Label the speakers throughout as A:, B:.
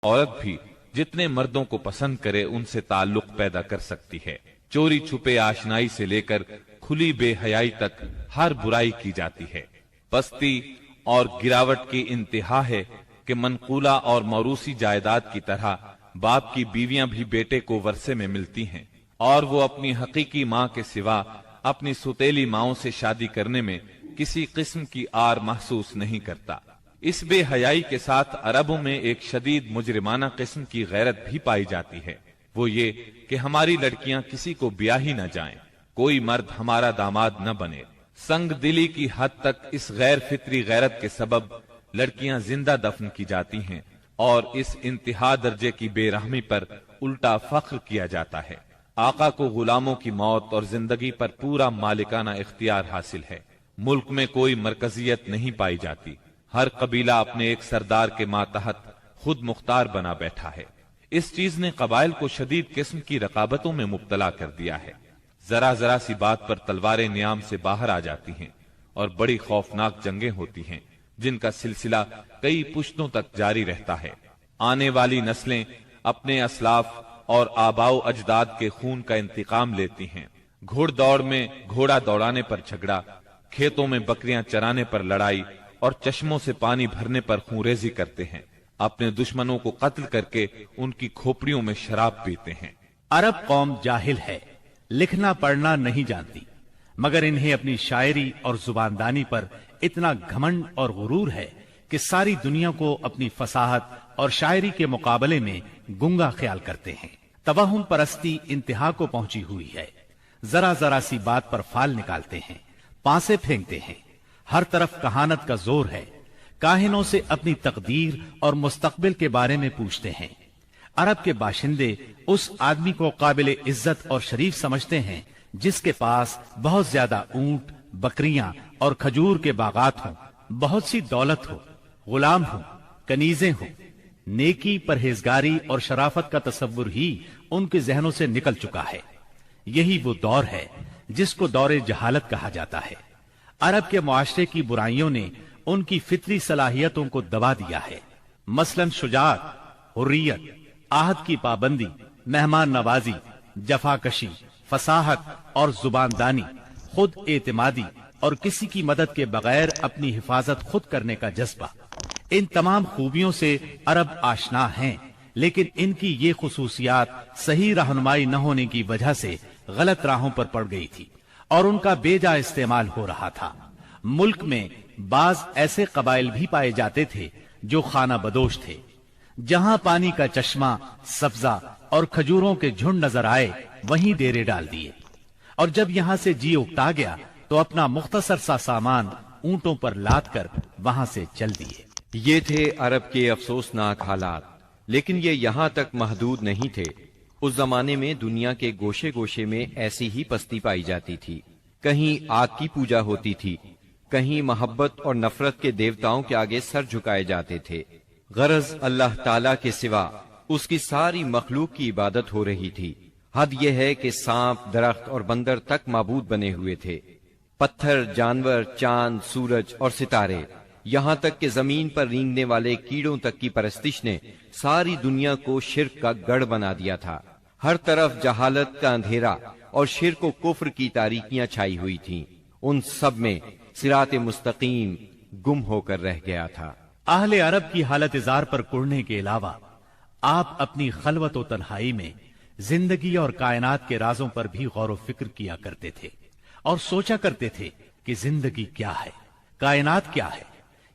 A: عورت بھی جتنے مردوں کو پسند کرے ان سے تعلق پیدا کر سکتی ہے۔ چوری چھپے آشنائی سے لے کر کھلی بے حیائی تک ہر برائی کی جاتی ہے۔ پستی اور گراوٹ کی انتہا ہے کہ منقولہ اور موروثی جائیداد کی طرح باپ کی بیویاں بھی بیٹے کو ورثے میں ملتی ہیں، اور وہ اپنی حقیقی ماں کے سوا اپنی سوتیلی ماؤں سے شادی کرنے میں کسی قسم کی آر محسوس نہیں کرتا۔ اس بے حیائی کے ساتھ عربوں میں ایک شدید مجرمانہ قسم کی غیرت بھی پائی جاتی ہے، وہ یہ کہ ہماری لڑکیاں کسی کو بیاہ ہی نہ جائیں، کوئی مرد ہمارا داماد نہ بنے۔ سنگ دلی کی حد تک اس غیر فطری غیرت کے سبب لڑکیاں زندہ دفن کی جاتی ہیں، اور اس انتہا درجے کی بے رحمی پر الٹا فخر کیا جاتا ہے۔ آقا کو غلاموں کی موت اور زندگی پر پورا مالکانہ اختیار حاصل ہے۔ ملک میں کوئی مرکزیت نہیں پائی جاتی، ہر قبیلہ اپنے ایک سردار کے ماتحت خود مختار بنا بیٹھا ہے۔ اس چیز نے قبائل کو شدید قسم کی رقابتوں میں مبتلا کر دیا ہے۔ ذرا ذرا سی بات پر تلواریں نیام سے باہر آ جاتی ہیں اور بڑی خوفناک جنگیں ہوتی ہیں جن کا سلسلہ کئی پشتوں تک جاری رہتا ہے۔ آنے والی نسلیں اپنے اسلاف اور آباء و اجداد کے خون کا انتقام لیتی ہیں۔ گھوڑ دوڑ میں گھوڑا دوڑانے پر جھگڑا، کھیتوں میں بکریاں چرانے پر لڑائی اور چشموں سے پانی بھرنے پر خونریزی کرتے ہیں، اپنے دشمنوں کو قتل کر کے ان کی کھوپڑیوں میں شراب پیتے ہیں۔
B: عرب قوم جاہل ہے، لکھنا پڑھنا نہیں جانتی، مگر انہیں اپنی شاعری اور زباندانی پر اتنا گھمنڈ اور غرور ہے کہ ساری دنیا کو اپنی فصاحت اور شاعری کے مقابلے میں گنگا خیال کرتے ہیں۔ توہم پرستی انتہا کو پہنچی ہوئی ہے، ذرا ذرا سی بات پر فال نکالتے ہیں، پانسے پھینکتے ہیں، ہر طرف کہانت کا زور ہے، کاہنوں سے اپنی تقدیر اور مستقبل کے بارے میں پوچھتے ہیں۔ عرب کے باشندے اس آدمی کو قابل عزت اور شریف سمجھتے ہیں جس کے پاس بہت زیادہ اونٹ، بکریاں اور کھجور کے باغات ہوں، بہت سی دولت ہو، غلام ہوں، کنیزیں ہوں۔ نیکی، پرہیزگاری اور شرافت کا تصور ہی ان کے ذہنوں سے نکل چکا ہے۔ یہی وہ دور ہے جس کو دور جہالت کہا جاتا ہے۔ عرب کے معاشرے کی برائیوں نے ان کی فطری صلاحیتوں کو دبا دیا ہے، مثلاً شجاعت، حریت، عہد کی پابندی، مہمان نوازی، جفاکشی، فصاحت اور زباندانی، خود اعتمادی اور کسی کی مدد کے بغیر اپنی حفاظت خود کرنے کا جذبہ۔ ان تمام خوبیوں سے عرب آشنا ہیں، لیکن ان کی یہ خصوصیات صحیح رہنمائی نہ ہونے کی وجہ سے غلط راہوں پر پڑ گئی تھی اور ان کا بے جا استعمال ہو رہا تھا۔ ملک میں بعض ایسے قبائل بھی پائے جاتے تھے جو خانہ بدوش تھے، جہاں پانی کا چشمہ، سبزہ اور کھجوروں کے جھنڈ نظر آئے وہیں ڈیرے ڈال دیے، اور جب یہاں سے جی اکتا گیا تو اپنا مختصر سا سامان اونٹوں پر لاد کر وہاں سے چل دیے۔
C: یہ تھے عرب کے افسوسناک حالات، لیکن یہ یہاں تک محدود نہیں تھے۔ اس زمانے میں دنیا کے گوشے گوشے میں ایسی ہی پستی پائی جاتی تھی۔ کہیں آگ کی پوجا ہوتی تھی، کہیں محبت اور نفرت کے دیوتاؤں کے آگے سر جھکائے جاتے تھے۔ غرض اللہ تعالیٰ کے سوا اس کی ساری مخلوق کی عبادت ہو رہی تھی۔ حد یہ ہے کہ سانپ، درخت اور بندر تک معبود بنے ہوئے تھے۔ پتھر، جانور، چاند، سورج اور ستارے، یہاں تک کہ زمین پر رینگنے والے کیڑوں تک کی پرستش نے ساری دنیا کو شرک کا گڑھ بنا دیا تھا۔ ہر طرف جہالت کا اندھیرا اور شرک و کفر کی تاریکیاں چھائی ہوئی تھیں۔ ان سب میں صراط مستقیم گم ہو کر رہ گیا تھا۔
B: اہل عرب کی حالت زار پر کڑنے کے علاوہ آپ اپنی خلوت و تنہائی میں زندگی اور کائنات کے رازوں پر بھی غور و فکر کیا کرتے تھے اور سوچا کرتے تھے کہ زندگی کیا ہے، کائنات کیا ہے،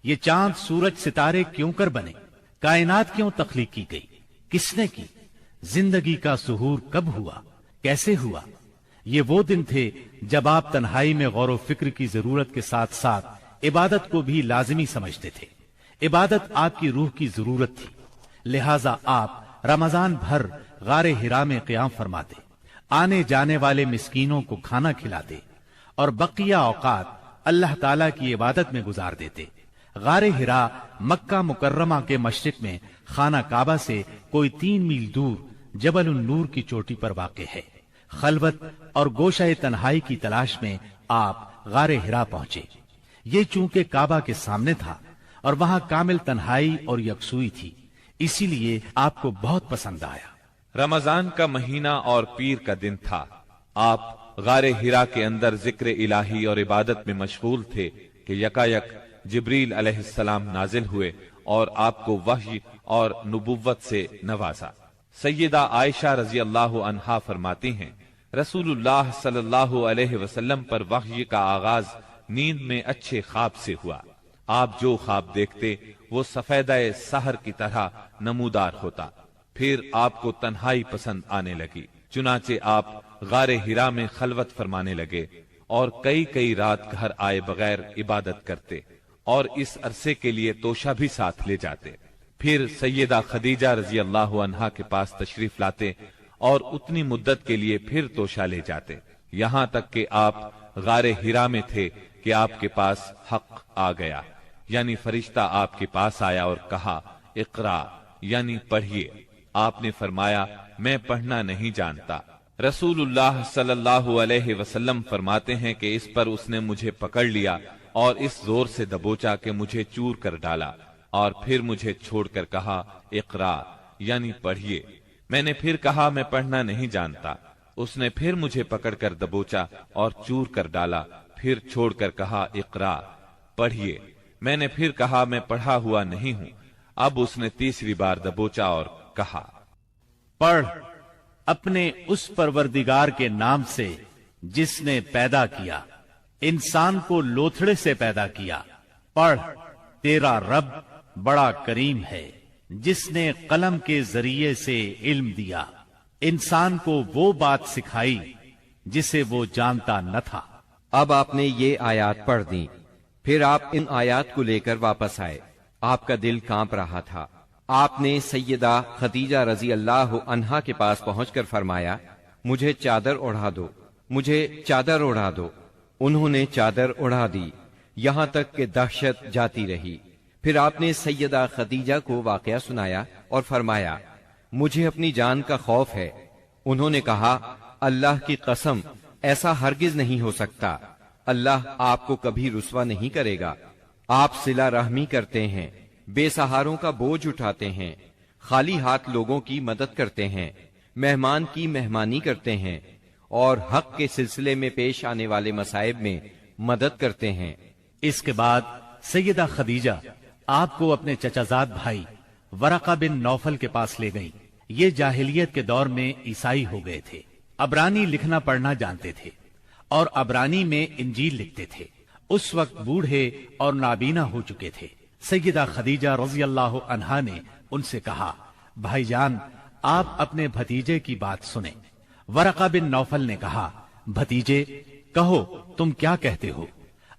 B: یہ چاند، سورج، ستارے کیوں کر بنے، کائنات کیوں تخلیق کی گئی، کس نے کی، زندگی کا ظہور کب ہوا، کیسے ہوا۔ یہ وہ دن تھے جب آپ تنہائی میں غور و فکر کی ضرورت کے ساتھ ساتھ عبادت کو بھی لازمی سمجھتے تھے۔ عبادت آپ کی روح کی ضرورت تھی، لہذا آپ رمضان بھر غار ہرا میں قیام فرماتے، آنے جانے والے مسکینوں کو کھانا کھلاتے اور بقیہ اوقات اللہ تعالیٰ کی عبادت میں گزار دیتے۔ غار ہرا مکہ مکرمہ کے مشرق میں خانہ کعبہ سے کوئی 3 میل دور جبل النور کی چوٹی پر واقع ہے۔ خلوت اور گوشہ تنہائی کی تلاش میں آپ غار ہرا پہنچے۔ یہ چونکہ کعبہ کے سامنے تھا اور وہاں کامل تنہائی اور یکسوئی تھی، इसीलिए आपको बहुत पसंद आया।
A: रमजान का महीना और पीर का दिन था। आप गारे हिरा के अंदर जिक्र इलाही और इबादत में मशगूल थे कि यकायक जिब्रील अलैहिस्सलाम नाजिल हुए और आपको वही और नबुव्वत से नवाजा। सैयदा आयशा रजी अल्लाह अन्हा फरमाती हैं, रसूलुल्लाह सल्लल्लाहु अलैहि वसल्लम पर वही का आगाज नींद में अच्छे ख्वाब से हुआ। आप जो ख्वाब देखते वो सफेदाए सहर की तरह नमूदार होता। फिर आपको तन्हाई पसंद आने लगी, चुनाचे आप गारे हिरा में खलवत फरमाने लगे और कई कई रात घर आए बगैर इबादत करते और इस अरसे के लिए तोशा भी साथ ले जाते। फिर सैयदा खदीजा रजी अल्लाह अन्हा के पास तशरीफ लाते और उतनी मुद्दत के लिए फिर तोशा ले जाते, यहाँ तक कि आप गारे हिरा में थे कि आपके पास हक आ गया, यानी फरिश्ता आपके पास आया और कहा, इकरा यानी पढ़िए। आपने फरमाया, मैं पढ़ना नहीं जानता। रसूलुल्लाह सल्लल्लाहु अलैहि वसल्लम फरमाते हैं कि इस पर उसने मुझे पकड़ लिया और इस जोर से दबोचा कि मुझे चूर कर डाला और फिर मुझे छोड़कर कहा, इकरा यानी पढ़िए। मैंने फिर कहा, मैं पढ़ना नहीं जानता। उसने फिर मुझे पकड़कर दबोचा और चूर कर डाला, फिर छोड़कर कहा, इकरा पढ़िए। मैंने फिर कहा, मैं पढ़ा हुआ नहीं हूं। अब उसने तीसरी बार दबोचा और कहा,
B: पढ़ अपने उस परवरदिगार के नाम से जिसने पैदा किया, इंसान को लोथड़े से पैदा किया। पढ़, तेरा रब बड़ा करीम है, जिसने कलम के जरिए से इल्म दिया, इंसान को वो बात सिखाई जिसे वो जानता न था।
C: अब आपने ये आयात पढ़ दी, फिर आप इन आयात को लेकर वापस आए। आपका दिल कांप रहा था। आपने सैयदा खदीजा रजी अल्लाह अन्हा के पास पहुंचकर फरमाया, मुझे चादर ओढ़ा दो, मुझे चादर ओढ़ा दो। उन्होंने चादर उड़ा दी, यहां तक कि दहशत जाती रही। फिर आपने सैयदा खदीजा को वाकया सुनाया और फरमाया, मुझे अपनी जान का खौफ है। उन्होंने कहा, अल्लाह की कसम, ऐसा हरगिज नहीं हो सकता। अल्लाह आपको कभी रुस्वा नहीं करेगा। आप सिला रहमी करते हैं, बेसहारों का बोझ उठाते हैं, खाली हाथ लोगों की मदद करते हैं, मेहमान की मेहमानी करते हैं और हक के सिलसिले में पेश आने वाले मसाइब में मदद करते हैं।
B: इसके बाद सैयदा खदीजा आपको अपने चचाजाद भाई वरका बिन नौफल के पास ले गईं। ये जाहिलियत के दौर में ईसाई हो गए थे, अबरानी लिखना पढ़ना जानते थे और अबरानी में इंजील लिखते थे। उस वक्त बूढ़े और नाबीना हो चुके थे। सैयदा खदीजा रज़ी अल्लाह अन्हा ने उनसे कहा, भाईजान, आप अपने भतीजे की बात सुने। वरका बिन नौफल ने कहा, भतीजे कहो, तुम क्या कहते हो?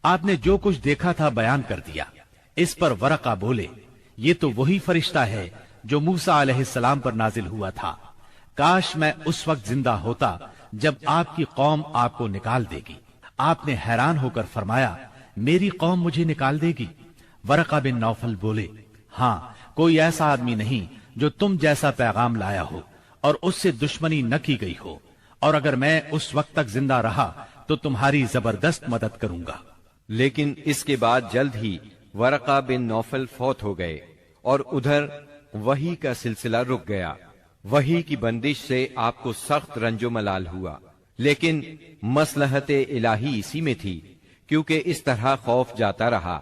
B: आपने जो कुछ देखा था बयान कर दिया। इस पर वरका बोले, ये तो वही फरिश्ता है जो मूसा अलैहिस्सलाम पर नाजिल हुआ था। काश मैं उस वक्त जिंदा होता जब आपकी कौम आपको निकाल देगी। आपने हैरान होकर फरमाया, मेरी कौम मुझे निकाल देगी? वरका बिन नौफल बोले, हाँ, कोई ऐसा आदमी नहीं जो तुम जैसा पैगाम लाया हो और उससे दुश्मनी न की गई हो, और अगर मैं उस वक्त तक जिंदा रहा तो तुम्हारी जबरदस्त मदद करूंगा।
C: लेकिन इसके बाद जल्द ही वरका बिन नौफल फौत हो गए और उधर वही का सिलसिला रुक गया। वही की बंदिश से आपको सख्त रंजो मलाल हुआ, लेकिन मसलहत इलाही इसी में थी, क्योंकि इस तरह खौफ जाता रहा।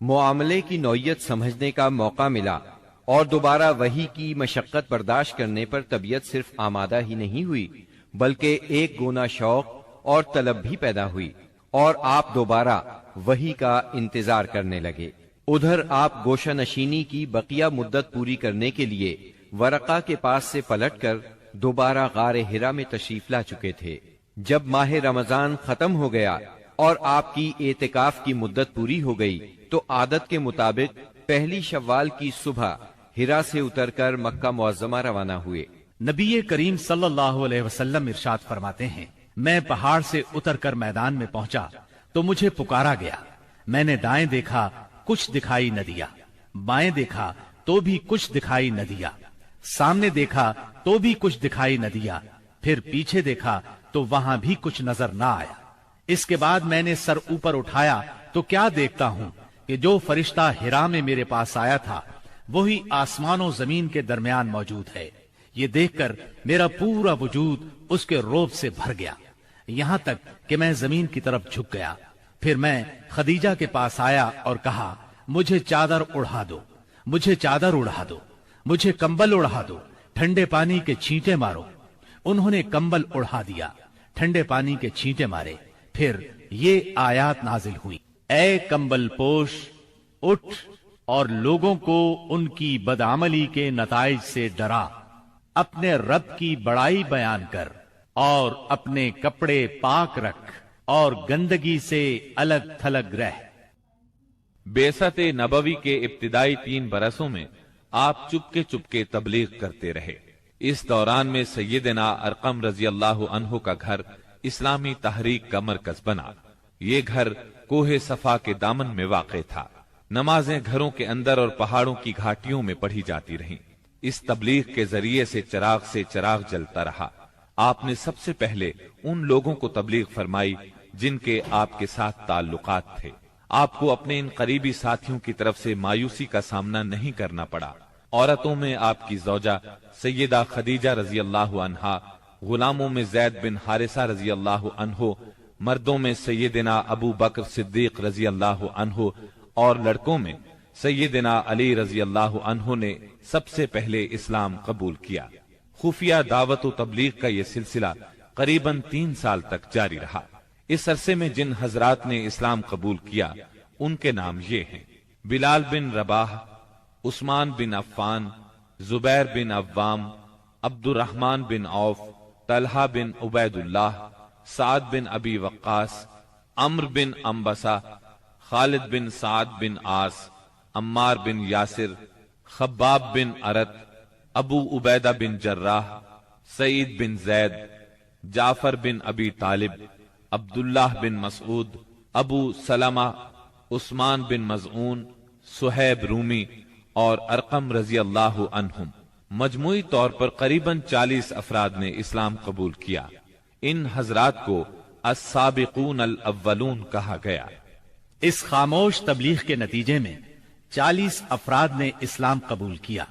C: मुआमले की नौयत समझने का मौका मिला और दोबारा वही की मशक्कत बर्दाश्त करने पर तबीयत सिर्फ आमादा ही नहीं हुई, बल्कि एक गुना शौक और तलब भी पैदा हुई और आप दोबारा वही का इंतजार करने लगे। उधर आप गोशा नशीनी की बकिया मुद्दत पूरी करने के लिए वरका के पास से पलटकर दोबारा गारे हिरा में तशरीफ ला चुके थे। जब माह रमजान खत्म हो गया और आपकी एतिकाफ की मुद्दत पूरी हो गई तो आदत के मुताबिक पहली शव्वाल की सुबह हिरा से उतरकर मक्का मुअज्जमा रवाना हुए।
B: नबी करीम सल्लल्लाहु अलैहि वसल्लम इरशाद फरमाते हैं, मैं पहाड़ से उतरकर मैदान में पहुंचा तो मुझे पुकारा गया। मैंने दाएं देखा, कुछ दिखाई न दिया, बाएं देखा तो भी कुछ दिखाई न दिया, सामने देखा तो भी कुछ दिखाई न दिया, फिर पीछे देखा तो वहां भी कुछ नजर न आया। इसके बाद मैंने सर ऊपर उठाया तो क्या देखता हूं कि जो फरिश्ता हिरा में मेरे पास आया था वही आसमानों जमीन के दरमियान मौजूद है। ये देखकर मेरा पूरा वजूद उसके रोब से भर गया, यहां तक कि मैं जमीन की तरफ झुक गया। फिर मैं खदीजा के पास आया और कहा, मुझे चादर उड़ा दो, मुझे चादर उड़ा दो, मुझे कंबल उड़ा दो, ठंडे पानी के छींटे मारो। उन्होंने कंबल उड़ा दिया, ठंडे पानी के छींटे मारे। फिर ये आयात नाजिल हुई, ऐ कंबल पोश उठ और लोगों को उनकी बदअमली के नताइज से डरा, अपने रब की बड़ाई बयान कर और अपने कपड़े पाक रख और गंदगी से अलग थलग रह।
A: बेसत नबवी के इब्तिदाई 3 बरसों में आप चुपके चुपके तबलीग करते रहे। इस दौरान में सैयदना अरकम रजी अल्लाह अन्हु का घर इस्लामी तहरीक का मरकज बना। ये घर कोहे सफा के दामन में वाक़ था। नमाजें घरों के अंदर और पहाड़ों की घाटियों में पढ़ी जाती रहीं। इस तबलीग के जरिए से चिराग जलता रहा। आपने सबसे पहले उन लोगों को तबलीग फरमाई जिनके आपके साथ ताल्लुकात थे। आपको अपने इन करीबी साथियों की तरफ से मायूसी का सामना नहीं करना पड़ा। औरतों में आपकी ज़ौजा सैयदा खदीजा रजी अल्लाह अन्हा, गुलामों में जैद बिन हारिसा रजी अल्लाह अन्हो, मर्दों में सैयदना अबू बकर सिद्दीक रजी अल्लाह अन्हो और लड़कों में सैयदना अली रजी अल्लाह अन्हो ने सबसे पहले इस्लाम कबूल किया। खुफिया दावत व तबलीग का यह सिलसिला करीबन 3 साल तक जारी रहा। इस अरसे में जिन हजरात ने इस्लाम कबूल किया उनके नाम ये हैं: बिलाल बिन रबाह, उस्मान बिन अफ़्फ़ान, जुबैर बिन अव्वाम, अब्दुर्रहमान बिन औफ, तलहा बिन उबैदुल्लाह, साद बिन अबी वक्कास, अम्र बिन अम्बसा, खालिद बिन साद बिन आस, अम्मार बिन यासिर, खब्बाब बिन अरत, अबू उबैदा बिन जर्राह, सईद बिन जैद, जाफर बिन अबी तालिब, अब्दुल्लाह बिन मसऊद, अबू सलमा, उस्मान बिन मज़ऊन, सुहैब रूमी और अरकम रजी अल्लाह अन्हुम। मजमूई तौर पर करीबन 40 अफराद ने इस्लाम कबूल किया। इन हजरात को अस्साबिकून अल अव्वलून कहा गया।
B: इस खामोश तबलीग के नतीजे में 40 अफराद ने इस्लाम कबूल किया।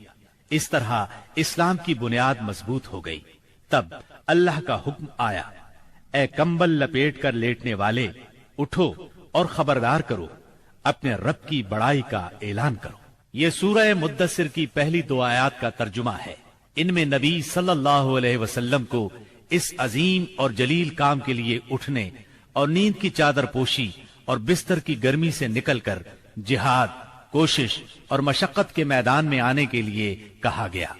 B: इस तरह इस्लाम की बुनियाद मजबूत हो गई। तब अल्लाह का हुक्म आया, ए कंबल लपेट कर लेटने वाले, उठो और खबरदार करो, अपने रब की बड़ाई का ऐलान करो। ये सूरह मुद्दसिर की पहली 2 आयात का तर्जुमा है। इनमें नबी सल्लल्लाहु अलैहि वसल्लम को इस अजीम और जलील काम के लिए उठने और नींद की चादर पोशी और बिस्तर की गर्मी से निकलकर जिहाद, कोशिश और मशक्कत के मैदान में आने के लिए कहा गया।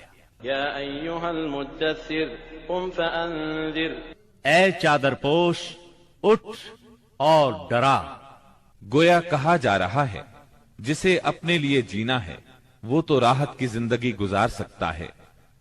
D: या अय्युहल मुद्दसिर कुम फअंजिर,
B: ऐ चादर पोश उठ और डरा।
A: गोया कहा जा रहा है जिसे अपने लिए जीना है वो तो राहत की जिंदगी गुजार सकता है,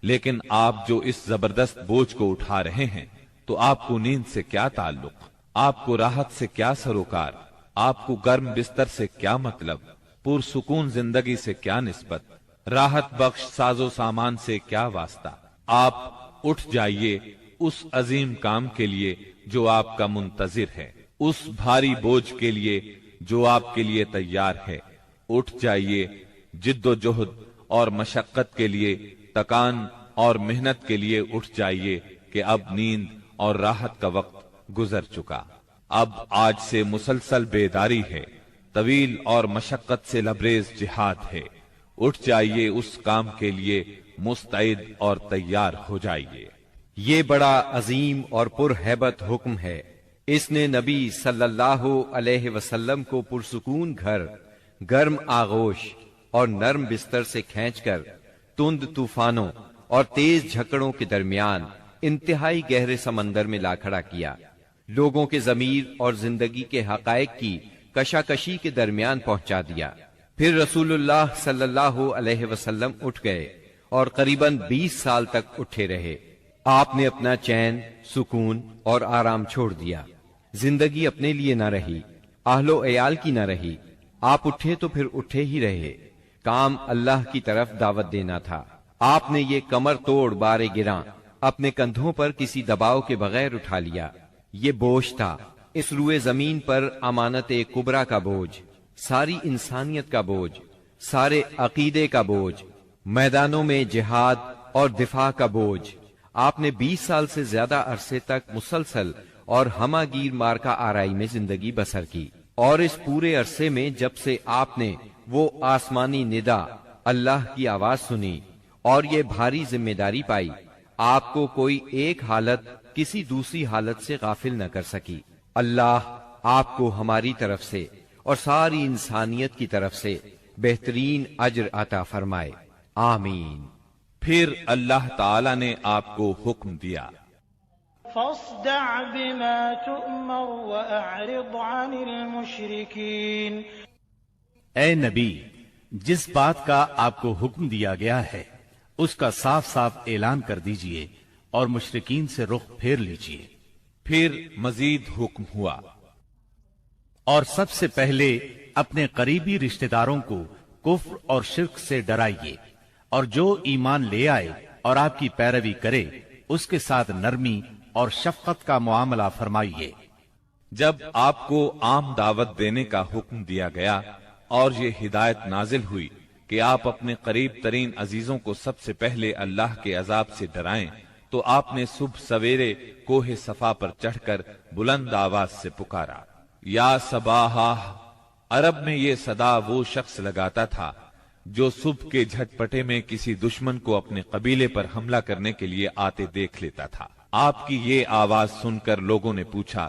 A: लेकिन आप जो इस जबरदस्त बोझ को उठा रहे हैं तो आपको नींद से क्या ताल्लुक, आपको राहत से क्या सरोकार, आपको गर्म बिस्तर से क्या मतलब, पुरसुकून जिंदगी से क्या निस्बत, राहत बख्श साजो सामान से क्या वास्ता। आप उठ जाइए उस अजीम काम के लिए जो आपका मुंतजिर है, उस भारी बोझ के लिए जो आपके लिए तैयार है। उठ जाइए जिद्दोजहद और मशक्कत के लिए, तकान और मेहनत के लिए उठ जाइए कि अब नींद और राहत का वक्त गुजर चुका। अब आज से मुसलसल बेदारी है, तवील और मशक्कत से लबरेज जिहाद है। उठ जाइए उस काम के लिए मुस्तैद और तैयार हो जाइए।
C: ये बड़ा अजीम और पुरहैबत हुक्म है। इसने नबी सल्लल्लाहु अलैहि वसल्लम को पुरसुकून घर, गर्म आगोश और नर्म बिस्तर से खींचकर तुंद तूफानों और तेज झकड़ों के दरमियान इंतहाई गहरे समंदर में ला खड़ा किया। लोगों के ज़मीर और जिंदगी के हकायक की कशाकशी के दरमियान पहुंचा दिया। फिर रसूलुल्लाह सल्लल्लाहु अलैहि वसल्लम उठ गए और करीबन 20 साल तक उठे रहे। आपने अपना चैन, सुकून और आराम छोड़ दिया। जिंदगी अपने लिए न रही, आहलो एयाल की न रही। आप उठे तो फिर उठे ही रहे। काम अल्लाह की तरफ दावत देना था। आपने ये कमर तोड़ बारे गिरा अपने कंधों पर किसी दबाव के बगैर उठा लिया। ये बोझ था, इस रुए जमीन पर अमानत कुबरा का बोझ, सारी इंसानियत का बोझ, سارے عقیدے کا بوجھ، میدانوں میں جہاد اور دفاع کا بوجھ۔ آپ نے 20 سال سے زیادہ عرصے تک مسلسل اور ہمہ گیر مارکا آرائی میں زندگی بسر کی، اور اس پورے عرصے میں جب سے آپ نے وہ آسمانی ندا اللہ کی آواز سنی اور یہ بھاری ذمہ داری پائی، آپ کو کوئی ایک حالت کسی دوسری حالت سے غافل نہ کر سکی۔ اللہ آپ کو ہماری طرف سے اور ساری انسانیت کی طرف سے بہترین اجر عطا فرمائے، آمین۔
A: پھر اللہ تعالی نے آپ کو حکم دیا،
E: فاصدع بما تؤمر وأعرض عن المشركين۔
B: اے نبی، جس بات کا آپ کو حکم دیا گیا ہے اس کا صاف صاف اعلان کر دیجئے اور مشرکین سے رخ پھیر لیجئے۔
A: پھر مزید حکم ہوا،
B: اور سب سے پہلے اپنے قریبی رشتہ داروں کو کفر اور شرک سے ڈرائیے، اور جو ایمان لے آئے اور آپ کی پیروی کرے اس کے ساتھ نرمی اور شفقت کا معاملہ فرمائیے۔
A: جب آپ کو عام دعوت دینے کا حکم دیا گیا اور یہ ہدایت نازل ہوئی کہ آپ اپنے قریب ترین عزیزوں کو سب سے پہلے اللہ کے عذاب سے ڈرائیں، تو آپ نے صبح سویرے کوہ صفا پر چڑھ کر بلند آواز سے پکارا، یا صباحا۔ عرب میں یہ صدا وہ شخص لگاتا تھا جو صبح کے جھٹپٹے میں کسی دشمن کو اپنے قبیلے پر حملہ کرنے کے لیے آتے دیکھ لیتا تھا۔ آپ کی یہ آواز سن کر لوگوں نے پوچھا،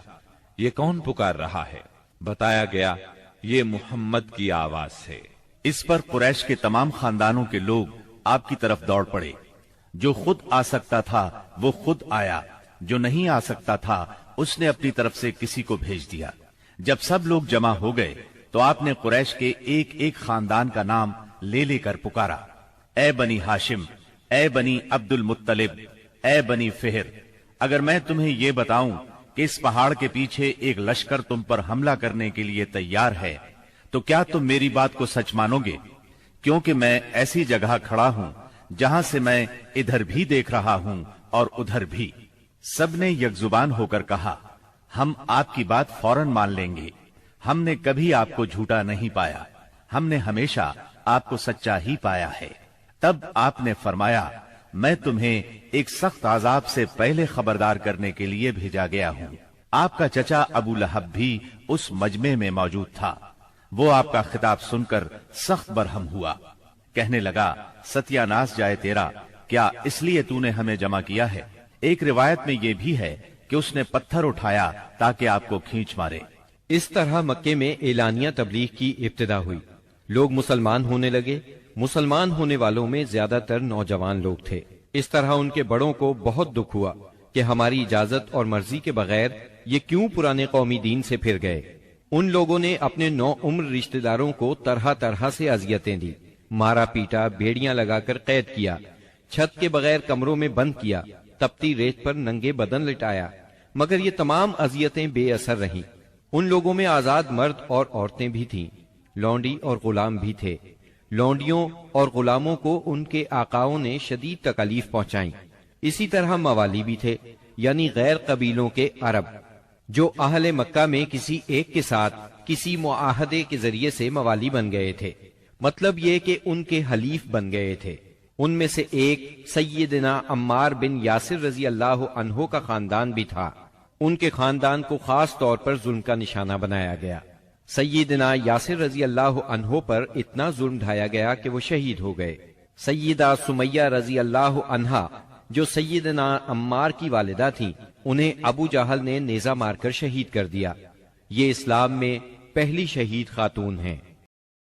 A: یہ کون پکار رہا ہے؟ بتایا گیا، یہ محمد کی آواز ہے۔
B: اس پر قریش کے تمام خاندانوں کے لوگ آپ کی طرف دوڑ پڑے۔ جو خود آ سکتا تھا وہ خود آیا، جو نہیں آ سکتا تھا اس نے اپنی طرف سے کسی کو بھیج دیا۔ جب سب لوگ جمع ہو گئے تو آپ نے قریش کے ایک ایک خاندان کا نام لے لے کر پکارا، اے بنی ہاشم، اے بنی عبد المطلب، اے بنی فہر، اگر میں تمہیں یہ بتاؤں کہ اس پہاڑ کے پیچھے ایک لشکر تم پر حملہ کرنے کے لیے تیار ہے تو کیا تم میری بات کو سچ مانو گے؟ کیونکہ میں ایسی جگہ کھڑا ہوں جہاں سے میں ادھر بھی دیکھ رہا ہوں اور ادھر بھی۔ سب نے یک زبان ہو کر کہا، ہم آپ کی بات فوراً مان لیں گے، ہم نے کبھی آپ کو جھوٹا نہیں پایا، ہم نے ہمیشہ آپ کو سچا ہی پایا ہے۔ تب آپ نے فرمایا، میں تمہیں ایک سخت عذاب سے پہلے خبردار کرنے کے لیے بھیجا گیا ہوں۔ آپ کا چچا ابو لہب بھی اس مجمع میں موجود تھا۔ وہ آپ کا خطاب سن کر سخت برہم ہوا، کہنے لگا، ستیہ ناس جائے تیرا، کیا اس لیے تو نے ہمیں جمع کیا ہے؟ ایک روایت میں یہ بھی ہے کہ اس نے پتھر اٹھایا تاکہ آپ کو کھینچ مارے۔
C: اس طرح مکے میں اعلانیہ تبلیغ کی ابتدا ہوئی، لوگ مسلمان ہونے لگے۔ مسلمان ہونے والوں میں زیادہ تر نوجوان لوگ تھے۔ اس طرح ان کے بڑوں کو بہت دکھ ہوا کہ ہماری اجازت اور مرضی کے بغیر یہ کیوں پرانے قومی دین سے پھر گئے۔ ان لوگوں نے اپنے نو عمر رشتہ داروں کو طرح طرح سے اذیتیں دی، مارا پیٹا، بھیڑیاں لگا کر قید کیا، چھت کے بغیر کمروں میں بند کیا، تپتی ریت پر ننگے بدن لٹایا، مگر یہ تمام اذیتیں بے اثر رہیں۔ ان لوگوں میں آزاد مرد اور عورتیں بھی تھیں، لونڈی اور غلام بھی تھے۔ لونڈیوں اور غلاموں کو ان کے آقاؤں نے شدید تکالیف پہنچائیں۔ اسی طرح موالی بھی تھے، یعنی غیر قبیلوں کے عرب، جو اہل مکہ میں کسی ایک کے ساتھ کسی معاہدے کے ذریعے سے موالی بن گئے تھے، مطلب یہ کہ ان کے حلیف بن گئے تھے۔ ان میں سے ایک سیدنا عمار بن یاسر رضی اللہ عنہ کا خاندان بھی تھا۔ ان کے خاندان کو خاص طور پر ظلم کا نشانہ بنایا گیا۔ سیدنا یاسر رضی اللہ عنہ پر اتنا ظلم ڈھایا گیا کہ وہ شہید ہو گئے۔ سیدہ سمیہ رضی اللہ عنہا جو سیدنا عمار کی والدہ تھیں، انہیں ابو جہل نے نیزہ مار کر شہید کر دیا۔ یہ اسلام میں پہلی شہید خاتون ہیں۔